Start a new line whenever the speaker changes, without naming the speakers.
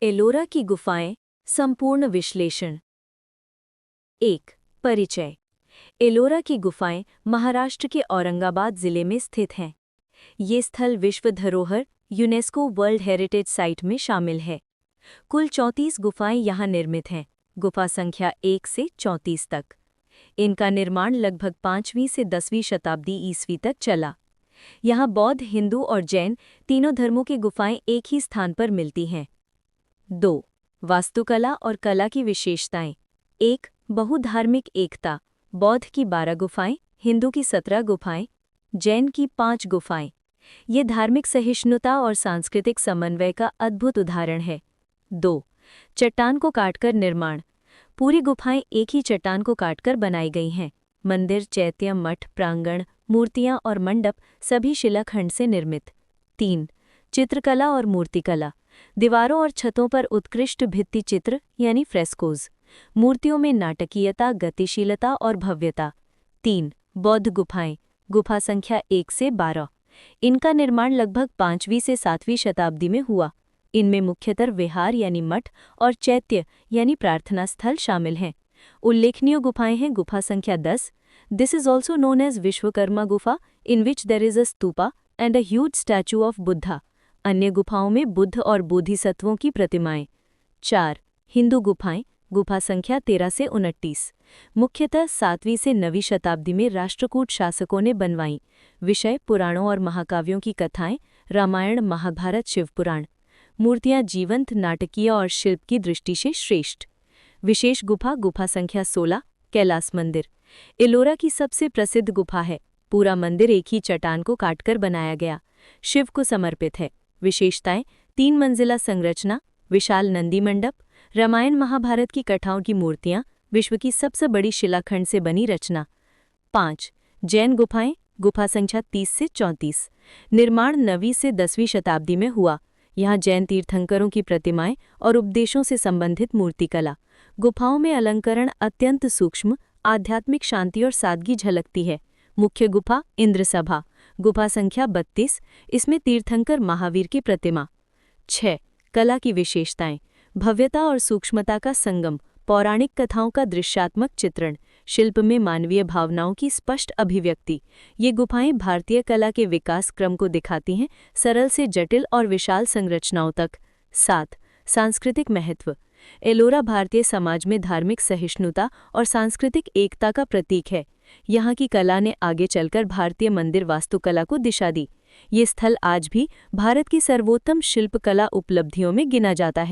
एलोरा की गुफाएं संपूर्ण विश्लेषण। 1. परिचय। एलोरा की गुफाएं महाराष्ट्र के औरंगाबाद जिले में स्थित हैं। ये स्थल विश्व धरोहर यूनेस्को वर्ल्ड हेरिटेज साइट में शामिल है। कुल 34 गुफाएं यहाँ निर्मित हैं, गुफा संख्या 1 से 34 तक। इनका निर्माण लगभग 5वीं से 10वीं शताब्दी ईस्वी तक चला। यहाँ बौद्ध, हिंदू और जैन तीनों धर्मों की गुफाएं एक ही स्थान पर मिलती हैं। 2. वास्तुकला और कला की विशेषताएं। 1. बहुधार्मिक एकता। बौद्ध की 12 गुफाएं, हिंदू की 17 गुफाएं, जैन की 5 गुफाएं। ये धार्मिक सहिष्णुता और सांस्कृतिक समन्वय का अद्भुत उदाहरण है। 2. चट्टान को काटकर निर्माण। पूरी गुफाएं एक ही चट्टान को काटकर बनाई गई हैं। मंदिर, चैत्य, मठ, प्रांगण, मूर्तियां और मंडप सभी शिलाखंड से निर्मित। 3. चित्रकला और मूर्तिकला। दीवारों और छतों पर उत्कृष्ट भित्ति चित्र यानी फ्रेस्कोज। मूर्तियों में नाटकीयता, गतिशीलता और भव्यता। 3. बौद्ध गुफाएं। गुफा संख्या 1 से 12। इनका निर्माण लगभग 5वीं से 7वीं शताब्दी में हुआ। इनमें मुख्यतर विहार यानी मठ और चैत्य यानी प्रार्थना स्थल शामिल हैं। उल्लेखनीय गुफाएं हैं गुफा संख्या 10। This is also known as Vishwakarma गुफा, in which there is a stupa and a huge statue of Buddha. अन्य गुफाओं में बुद्ध और बोधिसत्वों की प्रतिमाएं। 4. हिंदू गुफाएं। गुफा संख्या 13 से 29। मुख्यतः 7वीं से 9वीं शताब्दी में राष्ट्रकूट शासकों ने बनवाईं। विषय पुराणों और महाकाव्यों की कथाएं, रामायण, महाभारत, शिवपुराण। मूर्तियां जीवंत, नाटकीय और शिल्प की दृष्टि से श्रेष्ठ। विशेष गुफा गुफा संख्या 16, कैलास मंदिर। एलोरा की सबसे प्रसिद्ध गुफा है। पूरा मंदिर एक ही चट्टान को काटकर बनाया गया। शिव को समर्पित है। विशेषताएं: 3 मंजिला संरचना, विशाल नंदी मंडप, रामायण महाभारत की कथाओं की मूर्तियां, विश्व की सबसे बड़ी शिलाखंड से बनी रचना। 5. जैन गुफाएं। गुफा संख्या 30 से 34। निर्माण 9वीं से 10वीं शताब्दी में हुआ। यहाँ जैन तीर्थंकरों की प्रतिमाएं और उपदेशों से संबंधित मूर्तिकला। गुफाओं में अलंकरण अत्यंत सूक्ष्म, आध्यात्मिक शांति और सादगी झलकती है। मुख्य गुफा इंद्र सभा। गुफा संख्या 32। इसमें तीर्थंकर महावीर की प्रतिमा। 6. कला की विशेषताएं। भव्यता और सूक्ष्मता का संगम, पौराणिक कथाओं का दृश्यात्मक चित्रण, शिल्प में मानवीय भावनाओं की स्पष्ट अभिव्यक्ति। ये गुफाएं भारतीय कला के विकास क्रम को दिखाती हैं, सरल से जटिल और विशाल संरचनाओं तक। 7. सांस्कृतिक महत्व। एलोरा भारतीय समाज में धार्मिक सहिष्णुता और सांस्कृतिक एकता का प्रतीक है। यहाँ की कला ने आगे चलकर भारतीय मंदिर वास्तुकला को दिशा दी। ये स्थल आज भी भारत की सर्वोत्तम शिल्पकला उपलब्धियों में गिना जाता है।